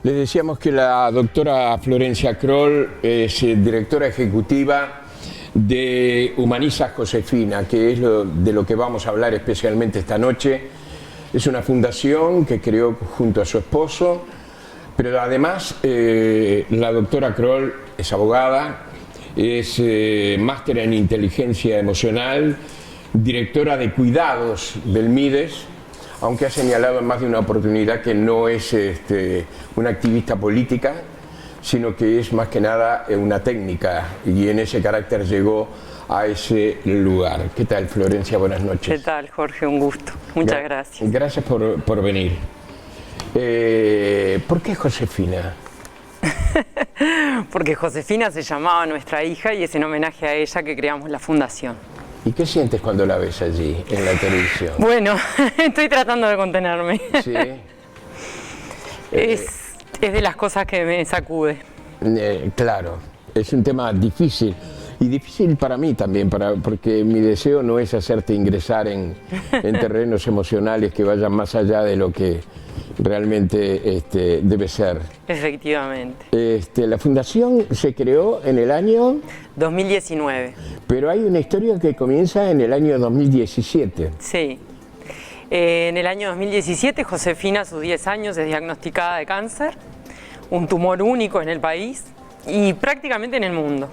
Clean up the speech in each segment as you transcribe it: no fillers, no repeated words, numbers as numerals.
Les decíamos que la doctora Florencia Kroll es directora ejecutiva de Humaniza Josefina, que es de lo que vamos a hablar especialmente esta noche. Es una fundación que creó junto a su esposo, pero además la doctora Kroll es abogada, es máster en inteligencia emocional, directora de cuidados del MIDES, aunque ha señalado en más de una oportunidad que no es una activista política, sino que es más que nada una técnica, y en ese carácter llegó a ese lugar. ¿Qué tal, Florencia? Buenas noches. ¿Qué tal, Jorge? Un gusto. Muchas gracias. Gracias por venir. ¿Por qué Josefina? Porque Josefina se llamaba nuestra hija y es en homenaje a ella que creamos la fundación. ¿Y qué sientes cuando la ves allí, en la televisión? Bueno, estoy tratando de contenerme. Sí. Es de las cosas que me sacude. Claro, es un tema difícil. Y difícil para mí también, porque mi deseo no es hacerte ingresar en terrenos emocionales que vayan más allá de lo que realmente debe ser. Efectivamente. La fundación se creó en el año 2019. Pero hay una historia que comienza en el año 2017. Sí. En el año 2017, Josefina, a sus 10 años, es diagnosticada de cáncer, un tumor único en el país y prácticamente en el mundo.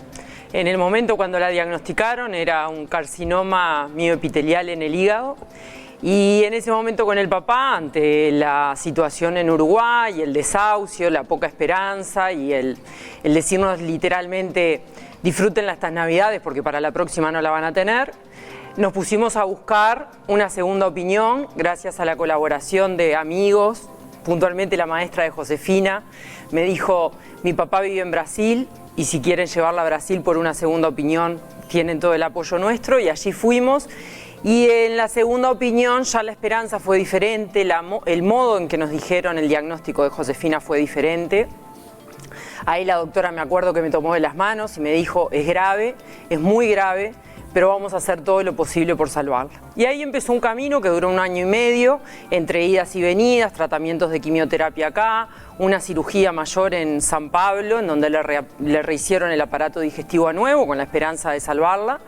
En el momento cuando la diagnosticaron era un carcinoma mioepitelial en el hígado, y en ese momento con el papá, ante la situación en Uruguay, el desahucio, la poca esperanza y el decirnos literalmente disfrútenla estas Navidades porque para la próxima no la van a tener, nos pusimos a buscar una segunda opinión gracias a la colaboración de amigos. Puntualmente la maestra de Josefina me dijo: mi papá vive en Brasil y si quieren llevarla a Brasil por una segunda opinión tienen todo el apoyo nuestro, y allí fuimos. Y en la segunda opinión ya la esperanza fue diferente, el modo en que nos dijeron el diagnóstico de Josefina fue diferente. Ahí la doctora, me acuerdo que me tomó de las manos y me dijo: es grave, es muy grave, pero vamos a hacer todo lo posible por salvarla. Y ahí empezó un camino que duró 1 año y medio, entre idas y venidas, tratamientos de quimioterapia acá, una cirugía mayor en San Pablo, en donde le rehicieron el aparato digestivo a nuevo con la esperanza de salvarla.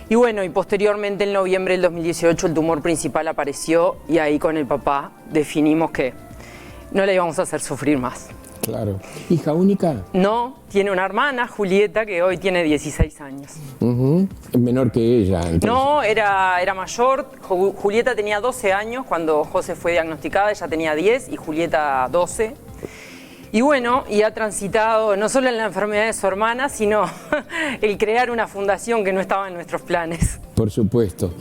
Y bueno, y posteriormente en noviembre del 2018 el tumor principal apareció y ahí con el papá definimos que no la íbamos a hacer sufrir más. Claro. ¿Hija única? No, tiene una hermana, Julieta, que hoy tiene 16 años. Es menor que ella, entonces. No, era mayor. Julieta tenía 12 años cuando José fue diagnosticada, ella tenía 10 y Julieta 12. Y bueno, y ha transitado no solo en la enfermedad de su hermana, sino el crear una fundación que no estaba en nuestros planes. Por supuesto.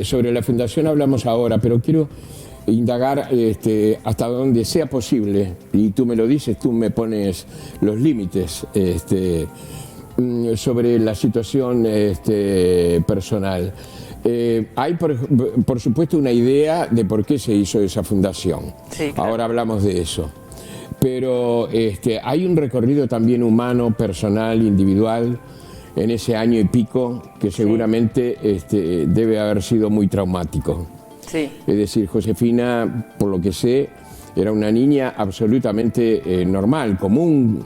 Sobre la fundación hablamos ahora, pero quiero indagar hasta donde sea posible, y tú me lo dices, tú me pones los límites sobre la situación personal. Hay por supuesto una idea de por qué se hizo esa fundación. Sí, claro. Ahora hablamos de eso. Pero hay un recorrido también humano, personal, individual, en ese año y pico que seguramente debe haber sido muy traumático. Sí. Es decir, Josefina, por lo que sé, era una niña absolutamente normal, común,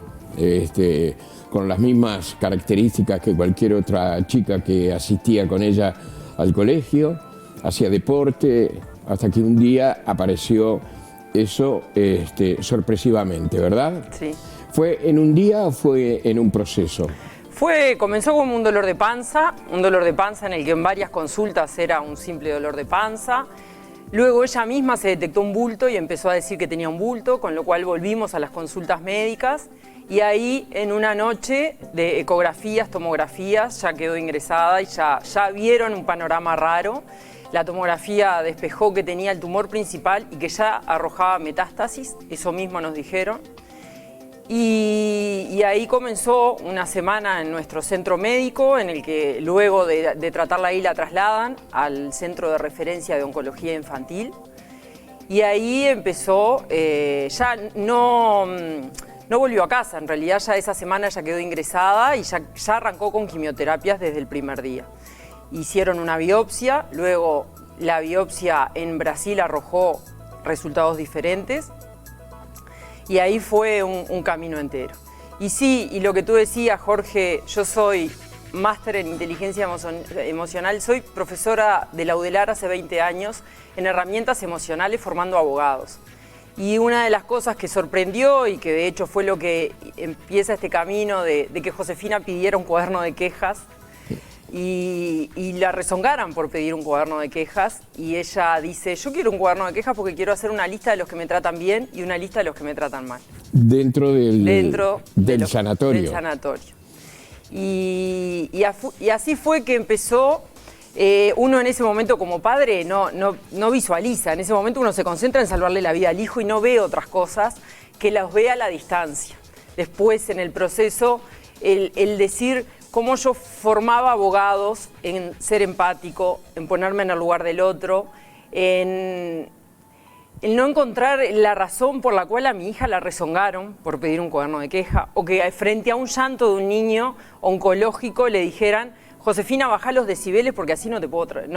con las mismas características que cualquier otra chica que asistía con ella al colegio, hacía deporte, hasta que un día apareció eso sorpresivamente, ¿verdad? Sí. ¿Fue en un día o fue en un proceso? Comenzó como un dolor de panza en el que en varias consultas era un simple dolor de panza. Luego ella misma se detectó un bulto y empezó a decir que tenía un bulto, con lo cual volvimos a las consultas médicas y ahí en una noche de ecografías, tomografías, ya quedó ingresada y ya vieron un panorama raro. La tomografía despejó que tenía el tumor principal y que ya arrojaba metástasis, eso mismo nos dijeron. Y ahí comenzó una semana en nuestro centro médico, en el que luego de tratarla ahí la trasladan al Centro de Referencia de Oncología Infantil. Y ahí empezó, ya no volvió a casa, en realidad ya esa semana ya quedó ingresada y ya arrancó con quimioterapias desde el primer día. Hicieron una biopsia, luego la biopsia en Brasil arrojó resultados diferentes Y ahí fue un camino entero. Y sí, y lo que tú decías, Jorge, yo soy máster en inteligencia emocional, soy profesora de la UDELAR hace 20 años en herramientas emocionales formando abogados. Y una de las cosas que sorprendió y que de hecho fue lo que empieza este camino de que Josefina pidiera un cuaderno de quejas y la rezongaran por pedir un cuaderno de quejas, y ella dice, yo quiero un cuaderno de quejas porque quiero hacer una lista de los que me tratan bien y una lista de los que me tratan mal. Dentro del sanatorio. Del sanatorio. Y así fue que empezó. Uno en ese momento como padre no visualiza, en ese momento uno se concentra en salvarle la vida al hijo y no ve otras cosas que las ve a la distancia. Después en el proceso, el decir cómo yo formaba abogados en ser empático, en ponerme en el lugar del otro, en no encontrar la razón por la cual a mi hija la rezongaron por pedir un cuaderno de queja, o que frente a un llanto de un niño oncológico le dijeran, Josefina, bajá los decibeles porque así no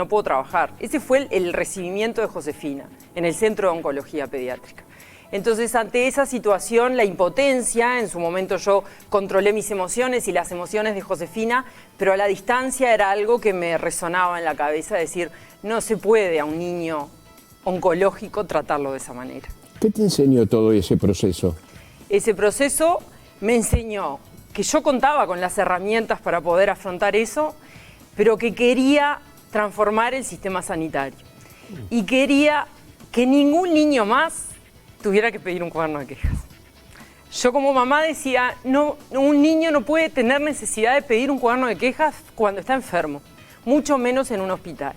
puedo trabajar. Ese fue el recibimiento de Josefina en el Centro de Oncología Pediátrica. Entonces, ante esa situación, la impotencia, en su momento yo controlé mis emociones y las emociones de Josefina, pero a la distancia era algo que me resonaba en la cabeza, decir, no se puede a un niño oncológico tratarlo de esa manera. ¿Qué te enseñó todo ese proceso? Ese proceso me enseñó que yo contaba con las herramientas para poder afrontar eso, pero que quería transformar el sistema sanitario. Y quería que ningún niño más tuviera que pedir un cuaderno de quejas. Yo como mamá decía, no, un niño no puede tener necesidad de pedir un cuaderno de quejas cuando está enfermo, mucho menos en un hospital.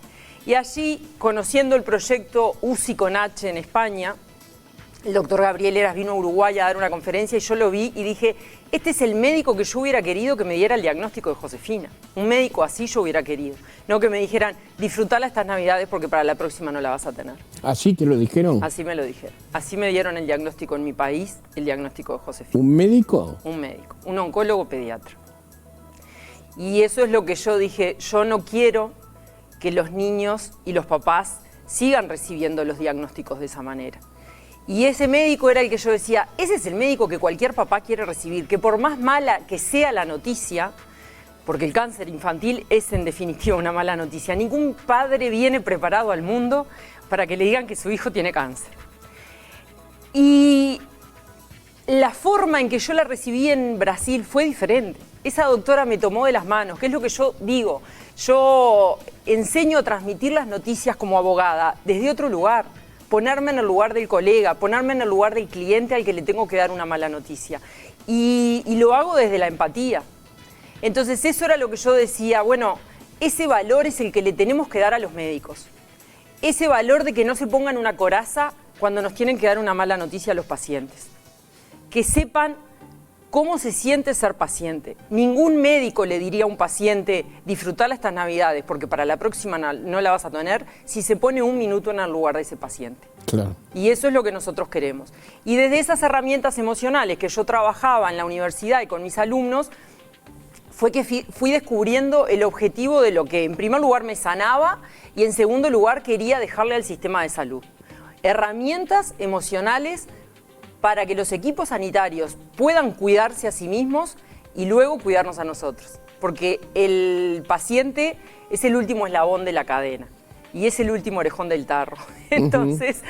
Y allí, conociendo el proyecto UCI con H en España, el doctor Gabriel Heras vino a Uruguay a dar una conferencia y yo lo vi y dije, este es el médico que yo hubiera querido que me diera el diagnóstico de Josefina. Un médico así yo hubiera querido. No que me dijeran, disfrutala estas Navidades porque para la próxima no la vas a tener. ¿Así te lo dijeron? Así me lo dijeron. Así me dieron el diagnóstico en mi país, el diagnóstico de Josefina. ¿Un médico? Un médico, un oncólogo pediatra. Y eso es lo que yo dije, yo no quiero que los niños y los papás sigan recibiendo los diagnósticos de esa manera. Y ese médico era el que yo decía, ese es el médico que cualquier papá quiere recibir, que por más mala que sea la noticia, porque el cáncer infantil es en definitiva una mala noticia, ningún padre viene preparado al mundo para que le digan que su hijo tiene cáncer. Y la forma en que yo la recibí en Brasil fue diferente. Esa doctora me tomó de las manos, que es lo que yo digo. Yo enseño a transmitir las noticias como abogada desde otro lugar. Ponerme en el lugar del colega, ponerme en el lugar del cliente al que le tengo que dar una mala noticia. Y lo hago desde la empatía. Entonces eso era lo que yo decía, bueno, ese valor es el que le tenemos que dar a los médicos. Ese valor de que no se pongan una coraza cuando nos tienen que dar una mala noticia a los pacientes. Que sepan cómo se siente ser paciente. Ningún médico le diría a un paciente, disfrutala estas Navidades, porque para la próxima no la vas a tener, si se pone un minuto en el lugar de ese paciente. Claro. Y eso es lo que nosotros queremos. Y desde esas herramientas emocionales que yo trabajaba en la universidad y con mis alumnos, fue que fui descubriendo el objetivo de lo que en primer lugar me sanaba y en segundo lugar quería dejarle al sistema de salud. Herramientas emocionales para que los equipos sanitarios puedan cuidarse a sí mismos y luego cuidarnos a nosotros. Porque el paciente es el último eslabón de la cadena y es el último orejón del tarro. Entonces,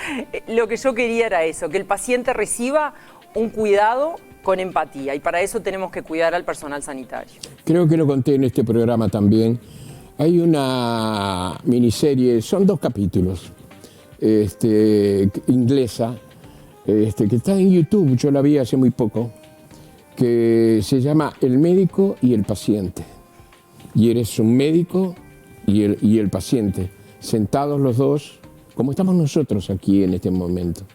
lo que yo quería era eso, que el paciente reciba un cuidado con empatía y para eso tenemos que cuidar al personal sanitario. Creo que lo conté en este programa también. Hay una miniserie, son 2 capítulos, inglesa, que está en YouTube, yo la vi hace muy poco, que se llama El médico y el paciente. Y eres un médico y el paciente, sentados los dos, como estamos nosotros aquí en este momento.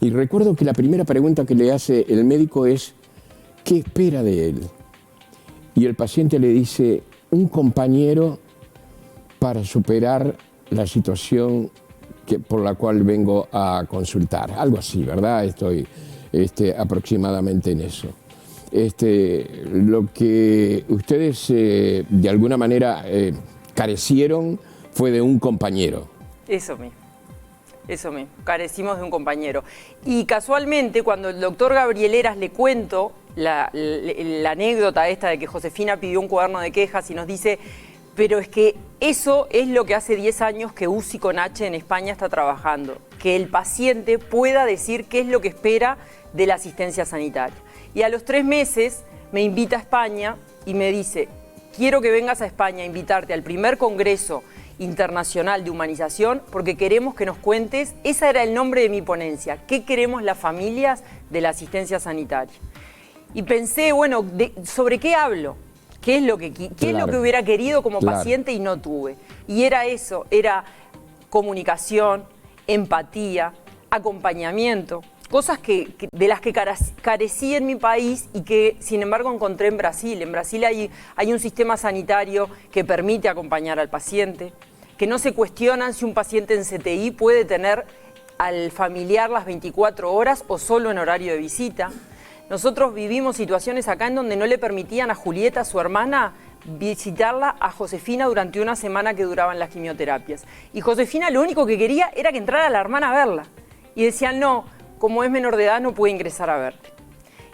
Y recuerdo que la primera pregunta que le hace el médico es, ¿qué espera de él? Y el paciente le dice, un compañero para superar la situación por la cual vengo a consultar. Algo así, ¿verdad? Estoy aproximadamente en eso. Lo que ustedes de alguna manera carecieron fue de un compañero. Eso mismo. Eso mismo, carecimos de un compañero. Y casualmente, cuando el doctor Gabriel Heras le cuento la anécdota esta de que Josefina pidió un cuaderno de quejas y nos dice, pero es que eso es lo que hace 10 años que UCI con H en España está trabajando, que el paciente pueda decir qué es lo que espera de la asistencia sanitaria. Y a los 3 meses me invita a España y me dice, quiero que vengas a España a invitarte al primer congreso internacional de humanización porque queremos que nos cuentes, ese era el nombre de mi ponencia, ¿qué queremos las familias de la asistencia sanitaria? Y pensé, bueno, ¿sobre qué hablo? ¿Qué es lo que hubiera querido como paciente y no tuve? Y era eso, era comunicación, empatía, acompañamiento, cosas de las que carecí en mi país y que, sin embargo, encontré en Brasil. En Brasil hay un sistema sanitario que permite acompañar al paciente, que no se cuestionan si un paciente en CTI puede tener al familiar las 24 horas o solo en horario de visita. Nosotros vivimos situaciones acá en donde no le permitían a Julieta, su hermana, visitarla a Josefina durante una semana que duraban las quimioterapias. Y Josefina lo único que quería era que entrara la hermana a verla. Y decían, no, como es menor de edad no puede ingresar a verte.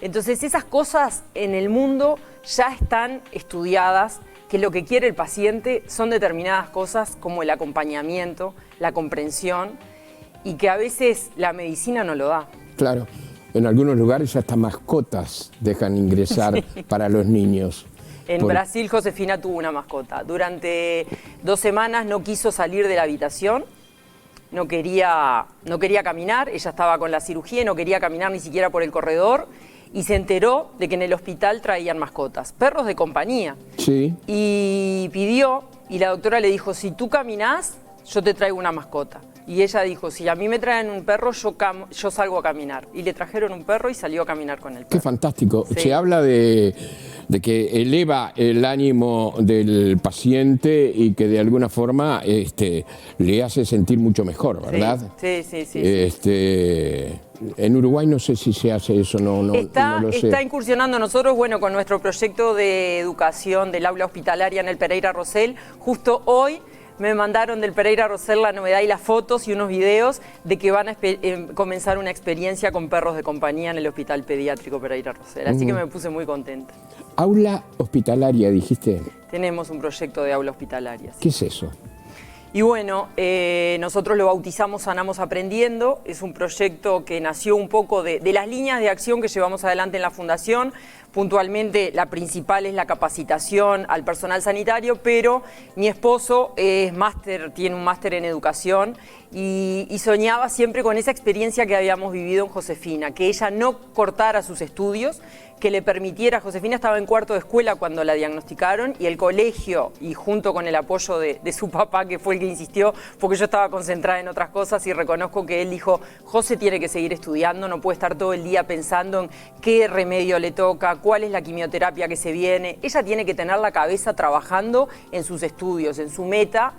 Entonces esas cosas en el mundo ya están estudiadas, que lo que quiere el paciente son determinadas cosas como el acompañamiento, la comprensión, y que a veces la medicina no lo da. Claro. En algunos lugares hasta mascotas dejan ingresar para los niños. En Brasil, Josefina tuvo una mascota. Durante 2 semanas no quiso salir de la habitación, no quería caminar, ella estaba con la cirugía y no quería caminar ni siquiera por el corredor, y se enteró de que en el hospital traían mascotas, perros de compañía. Sí. Y pidió, y la doctora le dijo, si tú caminás, yo te traigo una mascota. Y ella dijo, si a mí me traen un perro, yo salgo a caminar. Y le trajeron un perro y salió a caminar con el perro. Qué fantástico. Sí. Se habla de que eleva el ánimo del paciente y que de alguna forma le hace sentir mucho mejor, ¿verdad? Sí. En Uruguay no sé si se hace eso, no lo sé. Está incursionando nosotros, bueno, con nuestro proyecto de educación del aula hospitalaria en el Pereira Rosell. Justo hoy me mandaron del Pereira Rosell la novedad y las fotos y unos videos de que van a comenzar una experiencia con perros de compañía en el Hospital Pediátrico Pereira Rosell. Así que me puse muy contenta. Aula hospitalaria, dijiste. Tenemos un proyecto de aula hospitalaria. Sí. ¿Qué es eso? Y bueno, nosotros lo bautizamos Sanamos Aprendiendo. Es un proyecto que nació un poco de las líneas de acción que llevamos adelante en la Fundación. Puntualmente, la principal es la capacitación al personal sanitario, pero mi esposo tiene un máster en educación y soñaba siempre con esa experiencia que habíamos vivido en Josefina, que ella no cortara sus estudios, que le permitiera. Josefina estaba en 4º de escuela cuando la diagnosticaron y el colegio, y junto con el apoyo de su papá, que fue el que insistió, porque yo estaba concentrada en otras cosas y reconozco que él dijo, José tiene que seguir estudiando, no puede estar todo el día pensando en qué remedio le toca, cuál es la quimioterapia que se viene. Ella tiene que tener la cabeza trabajando en sus estudios, en su meta.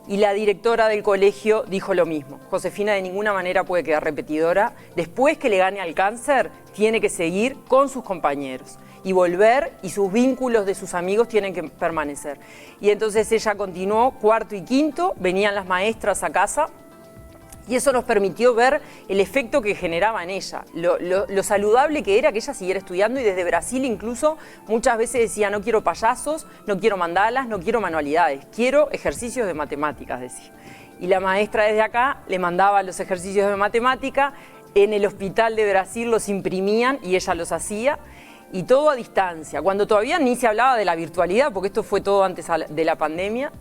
Y la directora del colegio dijo lo mismo. Josefina de ninguna manera puede quedar repetidora. Después que le gane al cáncer, tiene que seguir con sus compañeros y volver, y sus vínculos de sus amigos tienen que permanecer. Y entonces ella continuó 4º y 5º, venían las maestras a casa, y eso nos permitió ver el efecto que generaba en ella, lo saludable que era que ella siguiera estudiando, y desde Brasil incluso muchas veces decía, no quiero payasos, no quiero mandalas, no quiero manualidades, quiero ejercicios de matemáticas, decía. Y la maestra desde acá le mandaba los ejercicios de matemática, en el hospital de Brasil los imprimían y ella los hacía, y todo a distancia, cuando todavía ni se hablaba de la virtualidad, porque esto fue todo antes de la pandemia.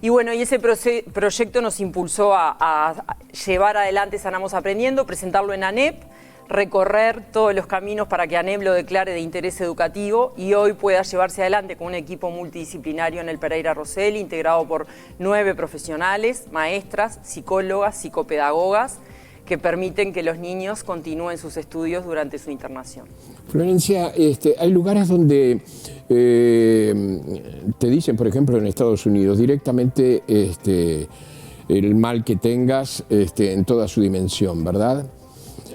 Y bueno, y ese proyecto nos impulsó a llevar adelante Sanamos Aprendiendo, presentarlo en ANEP, recorrer todos los caminos para que ANEP lo declare de interés educativo y hoy pueda llevarse adelante con un equipo multidisciplinario en el Pereira Rosell, integrado por 9 profesionales, maestras, psicólogas, psicopedagogas, que permiten que los niños continúen sus estudios durante su internación. Florencia, hay lugares donde te dicen, por ejemplo, en Estados Unidos, directamente el mal que tengas en toda su dimensión, ¿verdad?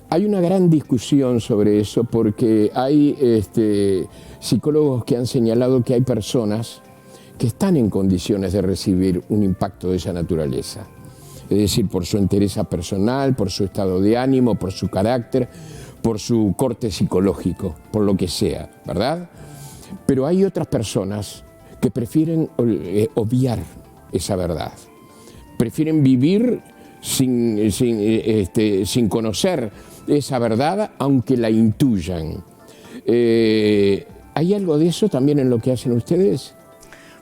Hay una gran discusión sobre eso porque hay psicólogos que han señalado que hay personas que están en condiciones de recibir un impacto de esa naturaleza. es decir, por su entereza personal, por su estado de ánimo, por su carácter, por su corte psicológico, por lo que sea, ¿verdad? Pero hay otras personas que prefieren obviar esa verdad, prefieren vivir sin conocer esa verdad, aunque la intuyan. ¿Hay algo de eso también en lo que hacen ustedes?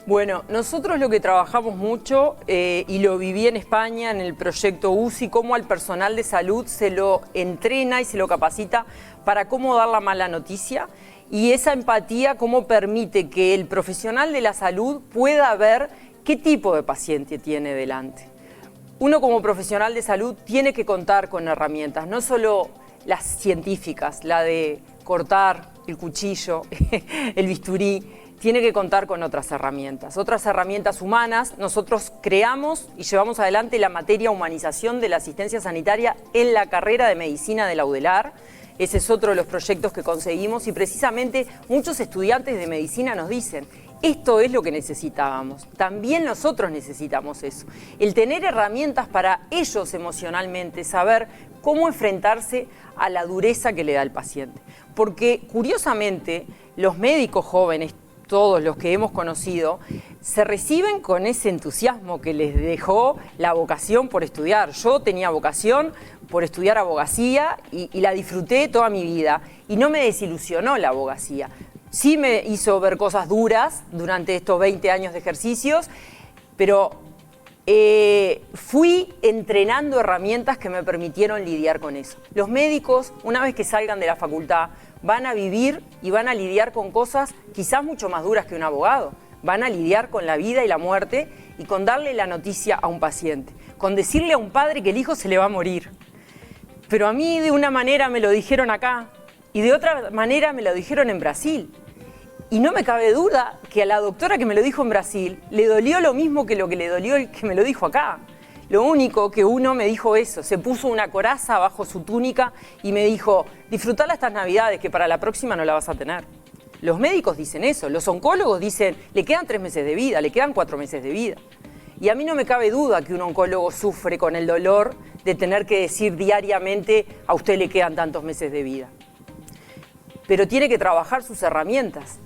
Bueno, nosotros lo que trabajamos mucho, y lo viví en España en el proyecto UCI, cómo al personal de salud se lo entrena y se lo capacita para cómo dar la mala noticia, y esa empatía cómo permite que el profesional de la salud pueda ver qué tipo de paciente tiene delante. Uno como profesional de salud tiene que contar con herramientas, no solo las científicas, la de cortar el cuchillo, el bisturí, tiene que contar con otras herramientas humanas. Nosotros creamos y llevamos adelante la materia humanización de la asistencia sanitaria en la carrera de medicina de la UDELAR. Ese es otro de los proyectos que conseguimos y precisamente muchos estudiantes de medicina nos dicen, esto es lo que necesitábamos, también nosotros necesitamos eso. El tener herramientas para ellos emocionalmente, saber cómo enfrentarse a la dureza que le da el paciente. Porque curiosamente los médicos jóvenes, todos los que hemos conocido, se reciben con ese entusiasmo que les dejó la vocación por estudiar. Yo tenía vocación por estudiar abogacía y la disfruté toda mi vida y no me desilusionó la abogacía. Sí me hizo ver cosas duras durante estos 20 años de ejercicios, pero fui entrenando herramientas que me permitieron lidiar con eso. Los médicos, una vez que salgan de la facultad, van a vivir y van a lidiar con cosas quizás mucho más duras que un abogado. Van a lidiar con la vida y la muerte y con darle la noticia a un paciente, con decirle a un padre que el hijo se le va a morir. Pero a mí de una manera me lo dijeron acá y de otra manera me lo dijeron en Brasil. Y no me cabe duda que a la doctora que me lo dijo en Brasil le dolió lo mismo que lo que le dolió el que me lo dijo acá. Lo único que uno me dijo eso, se puso una coraza bajo su túnica y me dijo, disfrutala estas Navidades que para la próxima no la vas a tener. Los médicos dicen eso, los oncólogos dicen, le quedan 3 meses de vida, le quedan 4 meses de vida. Y a mí no me cabe duda que un oncólogo sufre con el dolor de tener que decir diariamente, a usted le quedan tantos meses de vida. Pero tiene que trabajar sus herramientas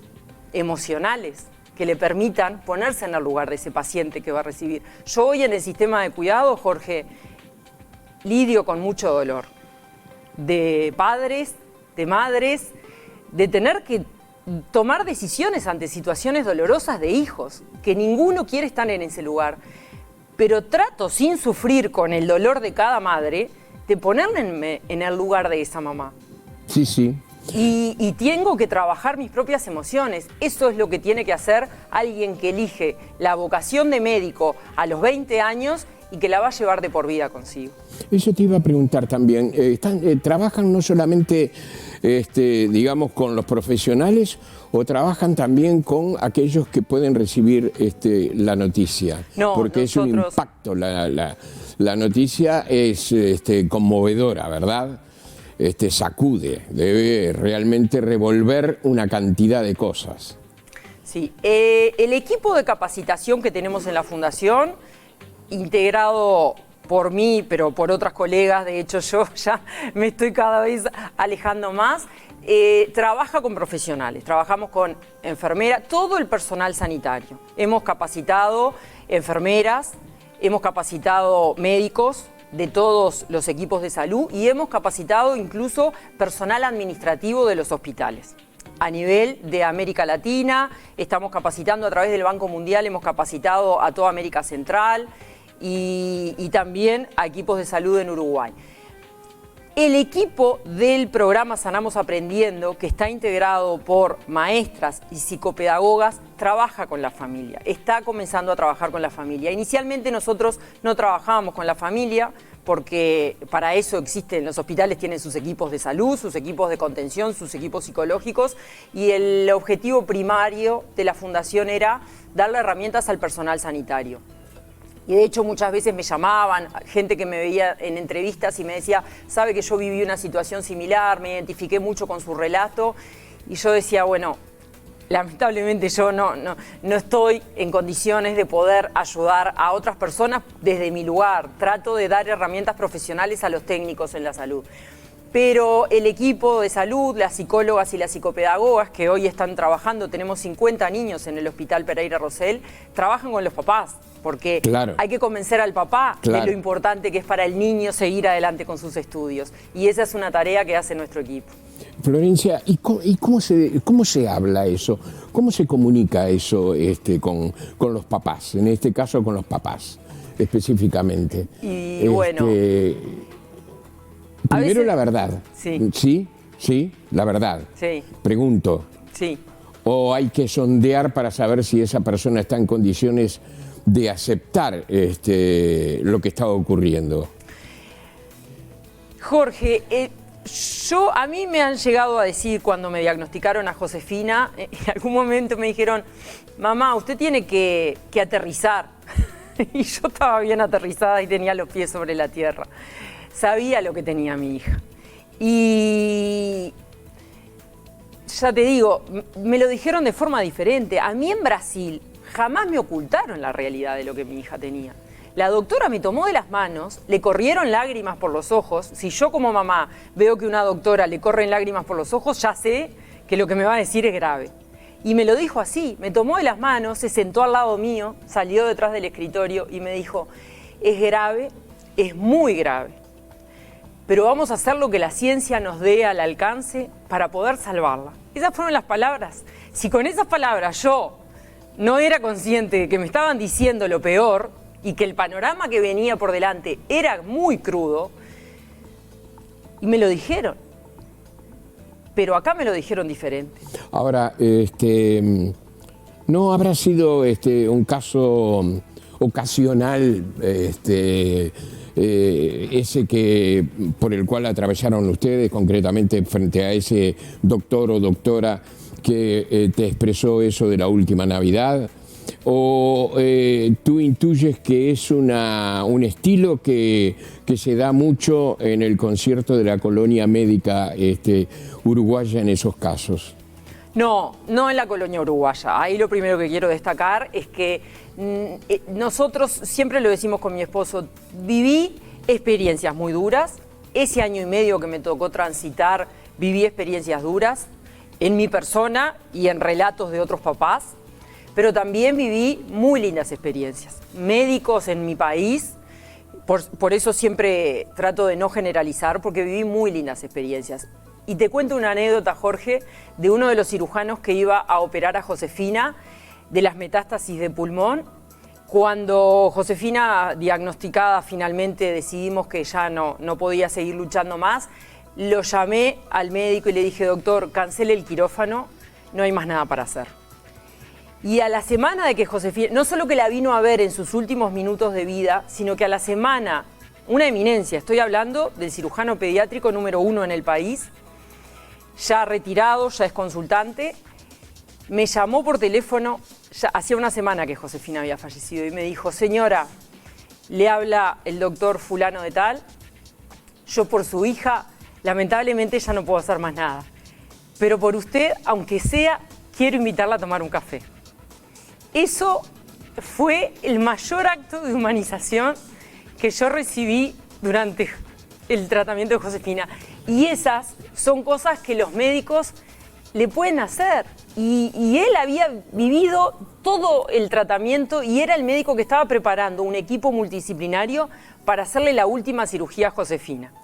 emocionales, que le permitan ponerse en el lugar de ese paciente que va a recibir. Yo hoy en el sistema de cuidado, Jorge, lidio con mucho dolor de padres, de madres, de tener que tomar decisiones ante situaciones dolorosas de hijos, que ninguno quiere estar en ese lugar. Pero trato, sin sufrir con el dolor de cada madre, de ponerme en el lugar de esa mamá. Sí, sí. Y tengo que trabajar mis propias emociones. Eso es lo que tiene que hacer alguien que elige la vocación de médico a los 20 años y que la va a llevar de por vida consigo. Eso te iba a preguntar también. ¿Trabajan no solamente, digamos, con los profesionales o trabajan también con aquellos que pueden recibir la noticia? No, porque es un impacto. La noticia es conmovedora, ¿verdad? Sacude, debe realmente revolver una cantidad de cosas. Sí, el equipo de capacitación que tenemos en la Fundación, integrado por mí, pero por otras colegas, de hecho yo ya me estoy cada vez alejando más, trabaja con profesionales, trabajamos con enfermeras, todo el personal sanitario. Hemos capacitado enfermeras, hemos capacitado médicos de todos los equipos de salud y hemos capacitado incluso personal administrativo de los hospitales. A nivel de América Latina, estamos capacitando a través del Banco Mundial, hemos capacitado a toda América Central y también a equipos de salud en Uruguay. El equipo del programa Sanamos Aprendiendo, que está integrado por maestras y psicopedagogas, trabaja con la familia, está comenzando a trabajar con la familia. Inicialmente nosotros no trabajábamos con la familia porque para eso existen, los hospitales tienen sus equipos de salud, sus equipos de contención, sus equipos psicológicos y el objetivo primario de la Fundación era darle herramientas al personal sanitario. Y de hecho muchas veces me llamaban, gente que me veía en entrevistas y me decía, sabe que yo viví una situación similar, me identifiqué mucho con su relato. Y yo decía, bueno, lamentablemente yo no estoy en condiciones de poder ayudar a otras personas desde mi lugar. Trato de dar herramientas profesionales a los técnicos en la salud. Pero el equipo de salud, las psicólogas y las psicopedagogas que hoy están trabajando, tenemos 50 niños en el Hospital Pereira Rosell, trabajan con los papás, porque hay que convencer al papá de lo importante que es para el niño seguir adelante con sus estudios. Y esa es una tarea que hace nuestro equipo. Florencia, ¿y cómo se habla eso? ¿Cómo se comunica eso con los papás? En este caso con los papás, específicamente. Y bueno... Primero la verdad. Sí, la verdad. Sí. Pregunto. Sí. ¿O hay que sondear para saber si esa persona está en condiciones de aceptar lo que está ocurriendo? Jorge, a mí me han llegado a decir cuando me diagnosticaron a Josefina, en algún momento me dijeron, mamá, usted tiene que aterrizar. Y yo estaba bien aterrizada y tenía los pies sobre la tierra. Sabía lo que tenía mi hija. Y ya te digo, me lo dijeron de forma diferente. A mí en Brasil jamás me ocultaron la realidad de lo que mi hija tenía. La doctora me tomó de las manos, le corrieron lágrimas por los ojos. Si yo como mamá veo que a una doctora le corren lágrimas por los ojos, ya sé que lo que me va a decir es grave. Y me lo dijo así, me tomó de las manos, se sentó al lado mío, salió detrás del escritorio y me dijo, es grave, es muy grave. Pero vamos a hacer lo que la ciencia nos dé al alcance para poder salvarla. Esas fueron las palabras. Si con esas palabras yo no era consciente de que me estaban diciendo lo peor y que el panorama que venía por delante era muy crudo, y me lo dijeron. Pero acá me lo dijeron diferente. Ahora, ¿no habrá sido un caso ocasional ese por el cual atravesaron ustedes, concretamente frente a ese doctor o doctora que te expresó eso de la última Navidad? ¿O tú intuyes que es un estilo que se da mucho en el concierto de la colonia médica uruguaya en esos casos? No en la colonia uruguaya. Ahí lo primero que quiero destacar es que nosotros, siempre lo decimos con mi esposo, viví experiencias muy duras. Ese año y medio que me tocó transitar, viví experiencias duras en mi persona y en relatos de otros papás, pero también viví muy lindas experiencias. Médicos en mi país, por eso siempre trato de no generalizar, porque viví muy lindas experiencias. Y te cuento una anécdota, Jorge, de uno de los cirujanos que iba a operar a Josefina de las metástasis de pulmón. Cuando Josefina, diagnosticada, finalmente decidimos que ya no podía seguir luchando más, lo llamé al médico y le dije, doctor, cancele el quirófano, no hay más nada para hacer. Y a la semana de que Josefina, no solo que la vino a ver en sus últimos minutos de vida, sino que a la semana, una eminencia, estoy hablando del cirujano pediátrico número 1 en el país, ya retirado, ya es consultante, me llamó por teléfono, ya hacía una semana que Josefina había fallecido, y me dijo, señora, le habla el doctor fulano de tal, yo por su hija, lamentablemente ya no puedo hacer más nada, pero por usted, aunque sea, quiero invitarla a tomar un café. Eso fue el mayor acto de humanización que yo recibí durante el tratamiento de Josefina. Y esas son cosas que los médicos le pueden hacer. Y él había vivido todo el tratamiento y era el médico que estaba preparando un equipo multidisciplinario para hacerle la última cirugía a Josefina.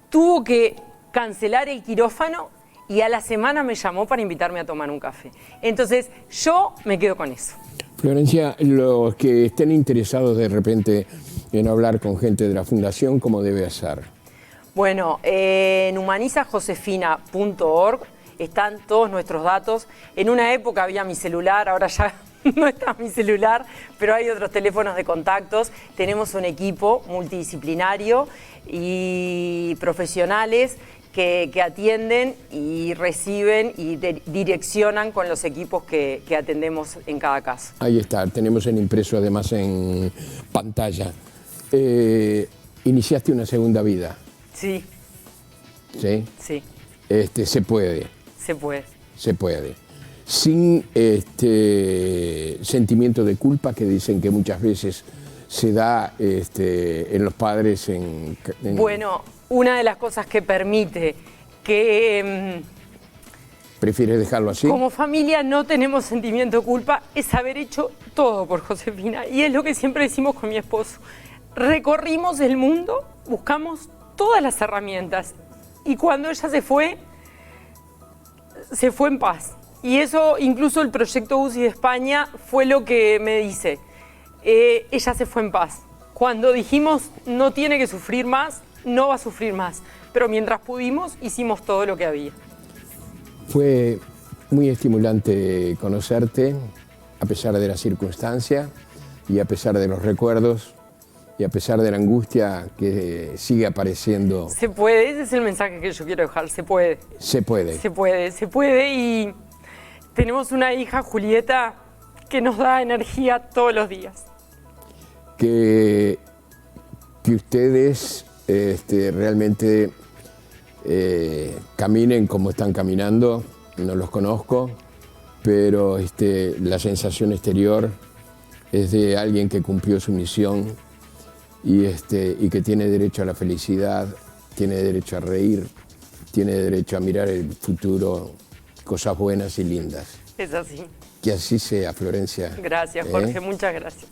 Tuvo que cancelar el quirófano y a la semana me llamó para invitarme a tomar un café. Entonces, yo me quedo con eso. Florencia, los que estén interesados de repente en hablar con gente de la Fundación, ¿cómo debe hacer? Bueno, en humanizajosefina.org están todos nuestros datos. En una época había mi celular, ahora ya no está mi celular, pero hay otros teléfonos de contactos. Tenemos un equipo multidisciplinario y profesionales que atienden y reciben y direccionan con los equipos que atendemos en cada caso. Ahí está, tenemos el impreso además en pantalla. Iniciaste una segunda vida. Sí. ¿Sí? Sí. Se puede. Se puede. Se puede. sin sentimiento de culpa que dicen que muchas veces se da en los padres. Bueno, una de las cosas que permite que ¿Prefieres dejarlo así? como familia no tenemos sentimiento de culpa es haber hecho todo por Josefina. Y es lo que siempre decimos con mi esposo. Recorrimos el mundo, buscamos todas las herramientas y cuando ella se fue en paz. Y eso, incluso el proyecto UCI de España fue lo que me dice. Ella se fue en paz. Cuando dijimos no tiene que sufrir más, no va a sufrir más. Pero mientras pudimos, hicimos todo lo que había. Fue muy estimulante conocerte, a pesar de la circunstancia y a pesar de los recuerdos y a pesar de la angustia que sigue apareciendo. Se puede, ese es el mensaje que yo quiero dejar, se puede. Se puede. Se puede, se puede y tenemos una hija, Julieta, que nos da energía todos los días. Que ustedes realmente caminen como están caminando, no los conozco, pero la sensación exterior es de alguien que cumplió su misión y que tiene derecho a la felicidad, tiene derecho a reír, tiene derecho a mirar el futuro, cosas buenas y lindas. Es así. Que así sea, Florencia. Gracias, Jorge, muchas gracias.